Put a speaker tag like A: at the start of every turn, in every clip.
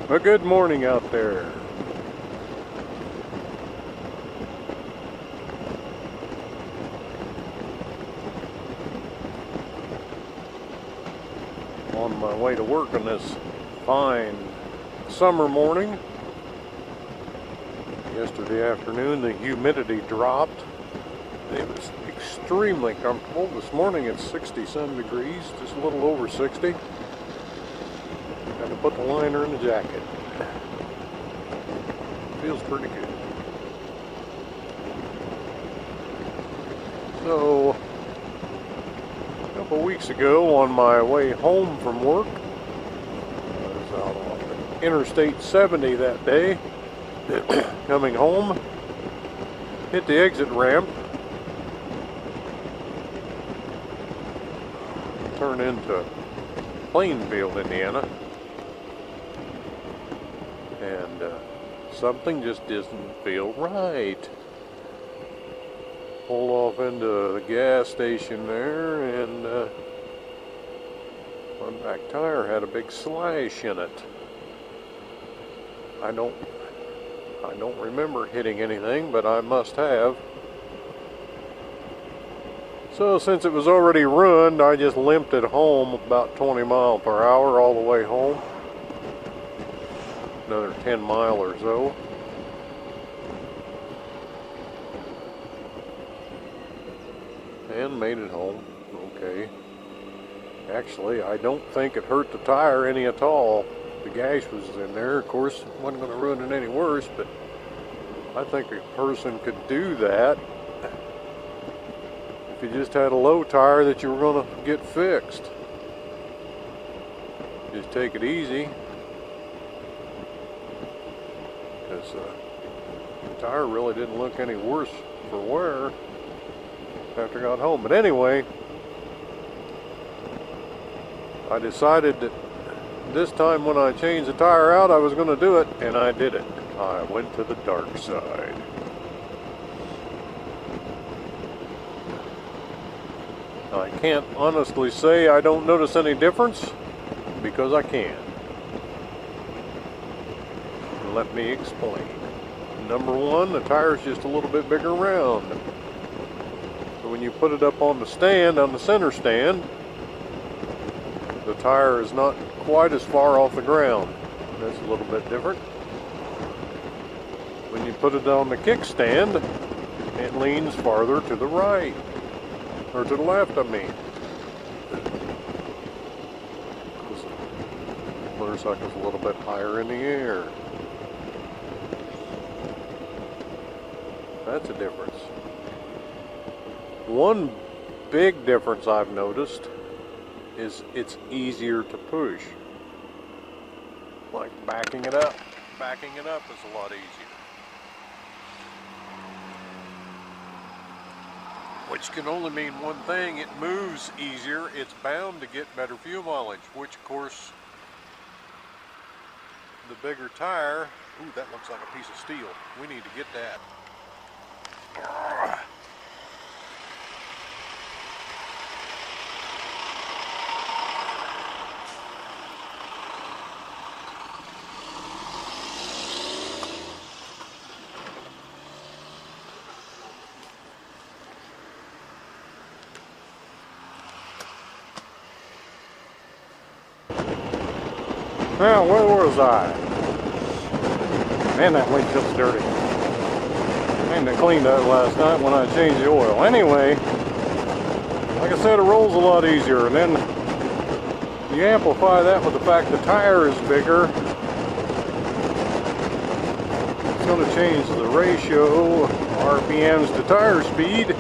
A: Well, good morning out there. On my way to work on this fine summer morning. Yesterday afternoon the humidity dropped. It was extremely comfortable. This morning it's 60-some degrees, just a little over 60. Had to put the liner in the jacket. Feels pretty good. So, a couple weeks ago on my way home from work, I was out on Interstate 70 that day, coming home, hit the exit ramp, turn into Plainfield, Indiana, and something just doesn't feel right. Pulled off into the gas station there, and my back tire had a big slash in it. I don't remember hitting anything, but I must have. So since it was already ruined, I just limped it home about 20 miles per hour all the way home. Another 10 mile or so. And made it home. Okay. Actually, I don't think it hurt the tire any at all. The gash was in there. Of course, it wasn't going to ruin it any worse, but I think a person could do that if you just had a low tire that you were going to get fixed. Just take it easy. Because the tire really didn't look any worse for wear after I got home. But anyway, I decided that this time when I changed the tire out, I was going to do it, and I did it. I went to the dark side. I can't honestly say I don't notice any difference, because I can. Let me explain. Number one, the tire's just a little bit bigger round. So when you put it up on the stand, on the center stand, the tire is not quite as far off the ground. That's a little bit different. When you put it on the kickstand, it leans farther to the right. Or to the left, I mean. The motorcycle's a little bit higher in the air. That's a difference. One big difference I've noticed is it's easier to push. Like backing it up. Backing it up is a lot easier. Which can only mean one thing: it moves easier. It's bound to get better fuel mileage, which of course the bigger tire, ooh, that looks like a piece of steel. We need to get that. Now, where was I? Man, that windshield's dirty. And I cleaned that last night when I changed the oil. Anyway, like I said, it rolls a lot easier. And then you amplify that with the fact the tire is bigger. It's going to change the ratio RPMs to tire speed.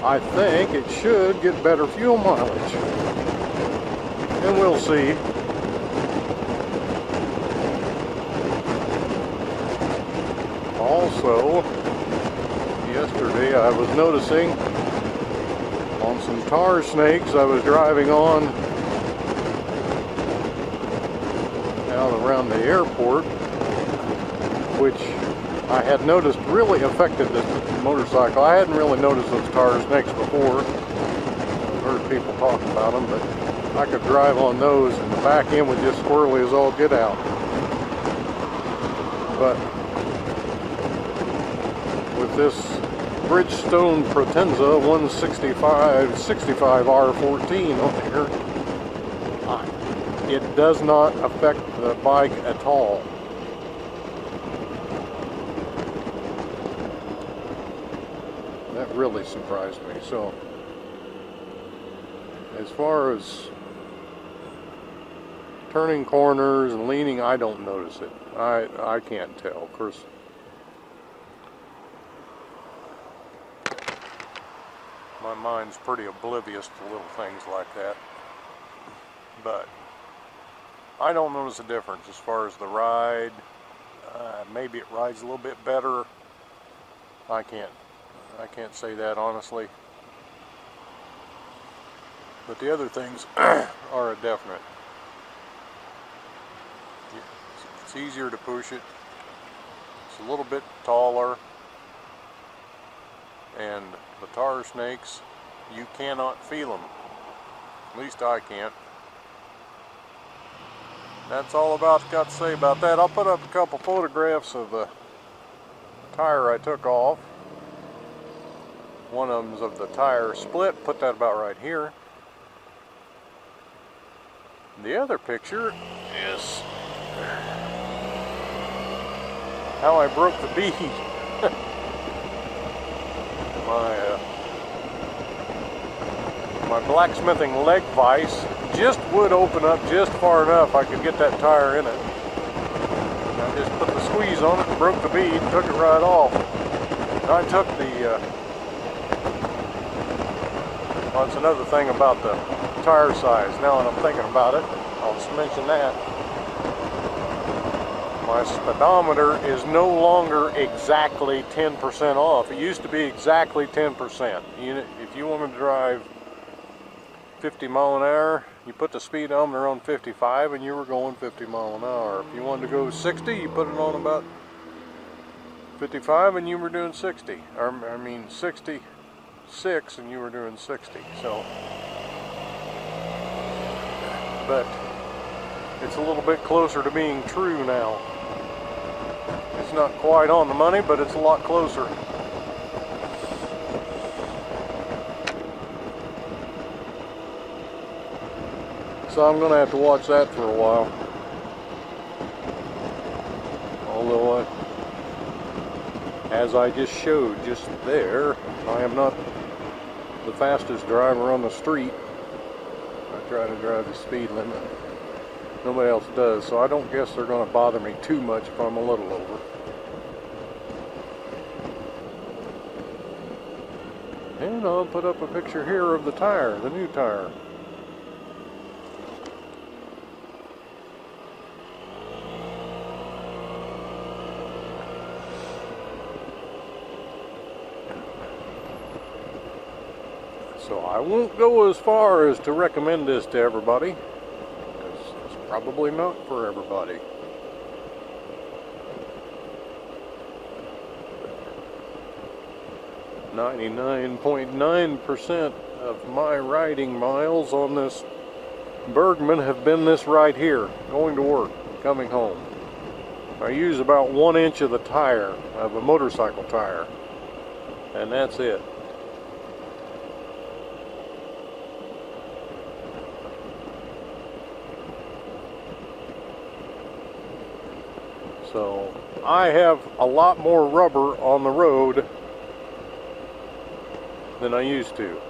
A: I think it should get better fuel mileage. And we'll see. Also, yesterday I was noticing on some tar snakes I was driving on out around the airport, which I had noticed really affected this motorcycle. I hadn't really noticed those tar snakes before. I've heard people talk about them, but I could drive on those and the back end would just squirrely as all get out. But with this Bridgestone Potenza 165 R14 on here, it does not affect the bike at all. That really surprised me. So as far as turning corners and leaning, I don't notice it. I can't tell. Of course, my mind's pretty oblivious to little things like that. But I don't notice a difference as far as the ride. Maybe it rides a little bit better. I can't say that honestly. But the other things are a definite. It's easier to push it. It's a little bit taller. And the tar snakes, you cannot feel them. At least I can't. That's all I've got to say about that. I'll put up a couple photographs of the tire I took off. One of them's of the tire split. Put that about right here. The other picture is how I broke the bead. My blacksmithing leg vise just would open up just far enough I could get that tire in it. I just put the squeeze on it and broke the bead and took it right off. And I took the well, that's another thing about the tire size. Now that I'm thinking about it, I'll just mention that. My speedometer is no longer exactly 10% off. It used to be exactly 10%. If you want to drive 50 mile an hour, you put the speedometer on 55 and you were going 50 mile an hour. If you wanted to go 60, you put it on about 55 and you were doing 60. Or, I mean 66 and you were doing 60. So, but it's a little bit closer to being true now. It's not quite on the money, but it's a lot closer. So I'm going to have to watch that for a while. Although, as I just showed just there, I am not the fastest driver on the street. I try to drive the speed limit. Nobody else does, so I don't guess they're going to bother me too much if I'm a little over. And I'll put up a picture here of the tire, the new tire. So I won't go as far as to recommend this to everybody, because it's probably not for everybody. .9% of my riding miles on this Bergman have been this right here, going to work, coming home. I use about 1 inch of the tire, of a motorcycle tire, and that's it. So I have a lot more rubber on the road than I used to.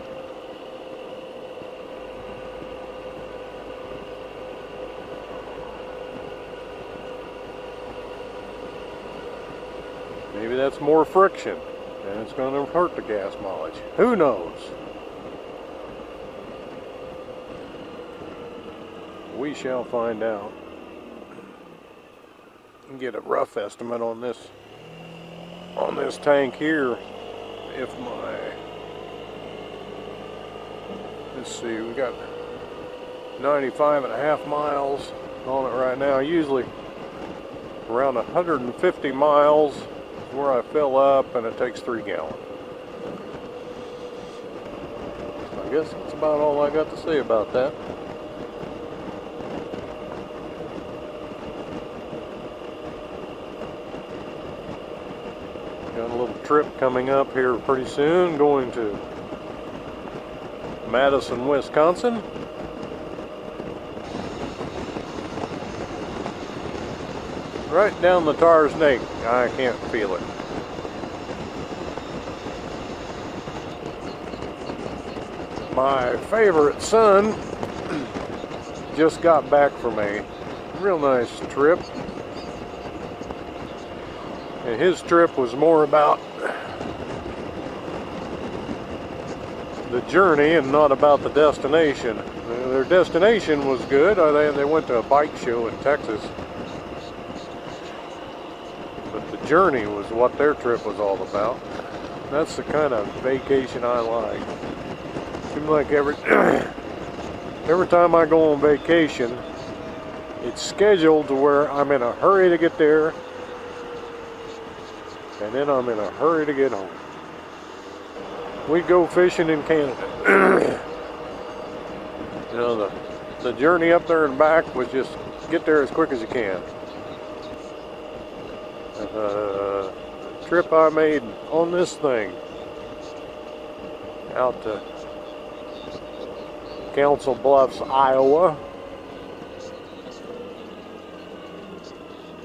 A: Maybe that's more friction and it's going to hurt the gas mileage. Who knows? We shall find out. Get a rough estimate on this tank here. If my, let's see, we got 95.5 miles on it right now. Usually around 150 miles is where I fill up, and it takes 3 gallons. I guess that's about all I got to say about that. Got a little trip coming up here pretty soon, going to Madison, Wisconsin. Right down the tar snake. I can't feel it. My favorite son just got back from a real nice trip. And his trip was more about the journey and not about the destination. Their destination was good. They went to a bike show in Texas. But the journey was what their trip was all about. That's the kind of vacation I like. Seems like every time I go on vacation, it's scheduled to where I'm in a hurry to get there, and then I'm in a hurry to get home. We go fishing in Canada. You know, the journey up there and back was just get there as quick as you can. The trip I made on this thing out to Council Bluffs, Iowa,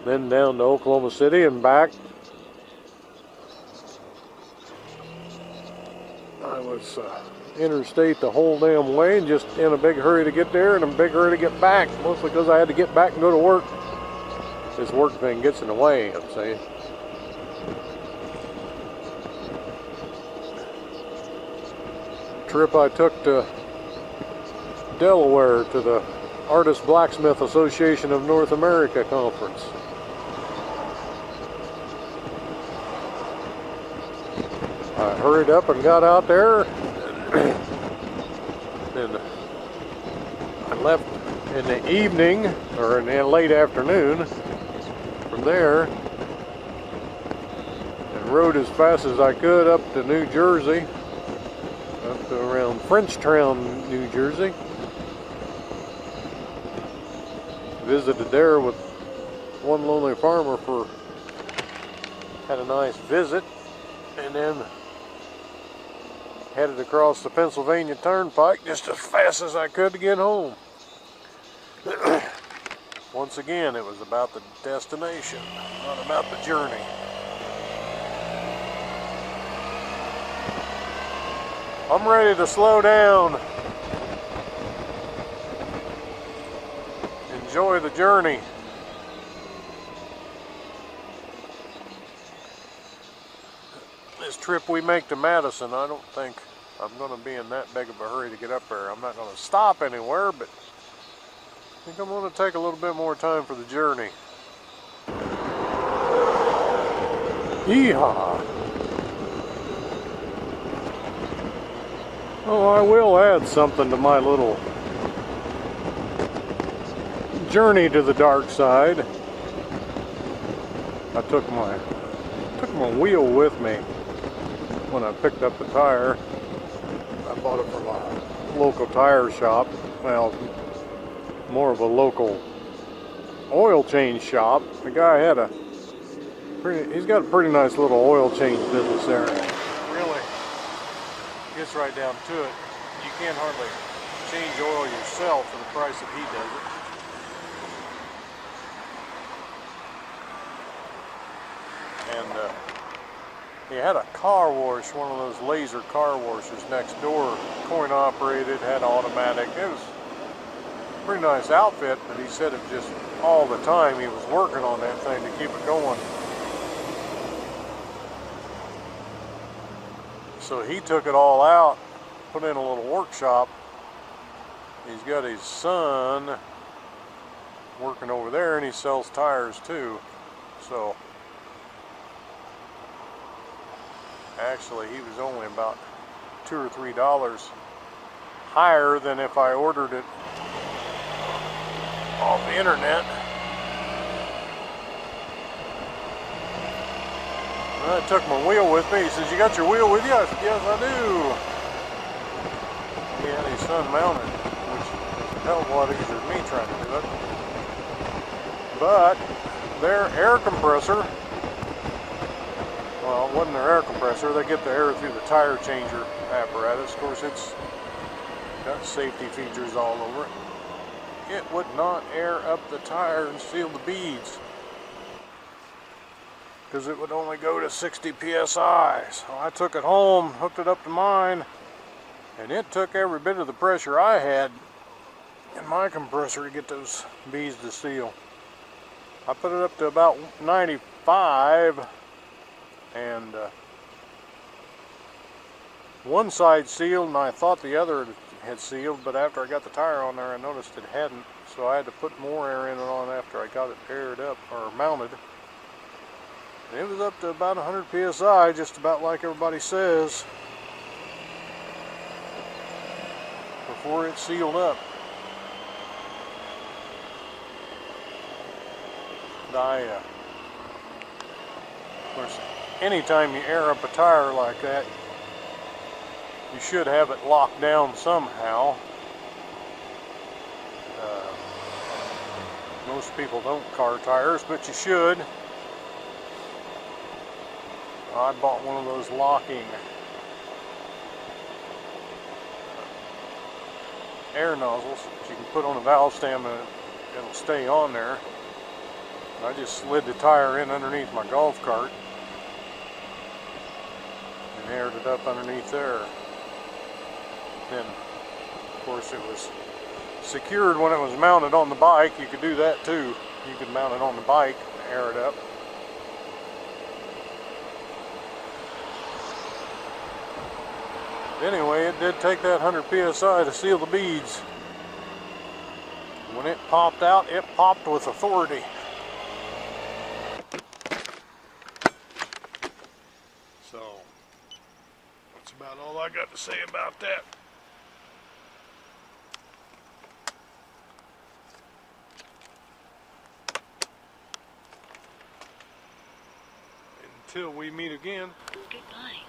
A: then down to Oklahoma City and back. I was interstate the whole damn way, just in a big hurry to get there and a big hurry to get back, mostly because I had to get back and go to work. This work thing gets in the way, I'm saying. Trip I took to Delaware to the Artist Blacksmith Association of North America conference. I hurried up and got out there, and I left in the evening, or in the late afternoon, from there, and rode as fast as I could up to New Jersey, up to around Frenchtown, New Jersey. Visited there with one lonely farmer had a nice visit, and then headed across the Pennsylvania Turnpike just as fast as I could to get home. Once again, it was about the destination, not about the journey. I'm ready to slow down. Enjoy the journey. This trip we make to Madison, I don't think I'm going to be in that big of a hurry to get up there. I'm not going to stop anywhere, but I think I'm going to take a little bit more time for the journey. Yeehaw! Oh, I will add something to my little journey to the dark side. I took my wheel with me when I picked up the tire. I bought it from a local tire shop. Well, more of a local oil change shop. The guy he's got a pretty nice little oil change business there. Really gets right down to it. You can't hardly change oil yourself for the price that he does it. And he had a car wash, one of those laser car washers next door, coin operated, had automatic. It was a pretty nice outfit, but he said it just all the time he was working on that thing to keep it going. So he took it all out, put in a little workshop. He's got his son working over there, and he sells tires too. So actually, he was only about $2 or $3 higher than if I ordered it off the internet. And I took my wheel with me. He says, "You got your wheel with you?" I said, "Yes, I do." He had his son mounted, which is a hell of a lot easier than me trying to do it. But their air compressor well, it wasn't their air compressor. They get the air through the tire changer apparatus. Of course, it's got safety features all over it. It would not air up the tire and seal the beads because it would only go to 60 psi. So I took it home, hooked it up to mine, and it took every bit of the pressure I had in my compressor to get those beads to seal. I put it up to about 95, and one side sealed, and I thought the other had sealed, but after I got the tire on there I noticed it hadn't, so I had to put more air in it on after I got it aired up or mounted. And it was up to about 100 psi, just about like everybody says, before it sealed up. Of course, anytime you air up a tire like that, you should have it locked down somehow. Most people don't car tires, but you should. I bought one of those locking air nozzles that you can put on a valve stem and it'll stay on there. I just slid the tire in underneath my golf cart and aired it up underneath there. Then, of course, it was secured when it was mounted on the bike. You could do that too. You could mount it on the bike and air it up. Anyway, it did take that 100 psi to seal the beads. When it popped out, it popped with authority. So, that's about all I got to say about that. Until we meet again.
B: Goodbye.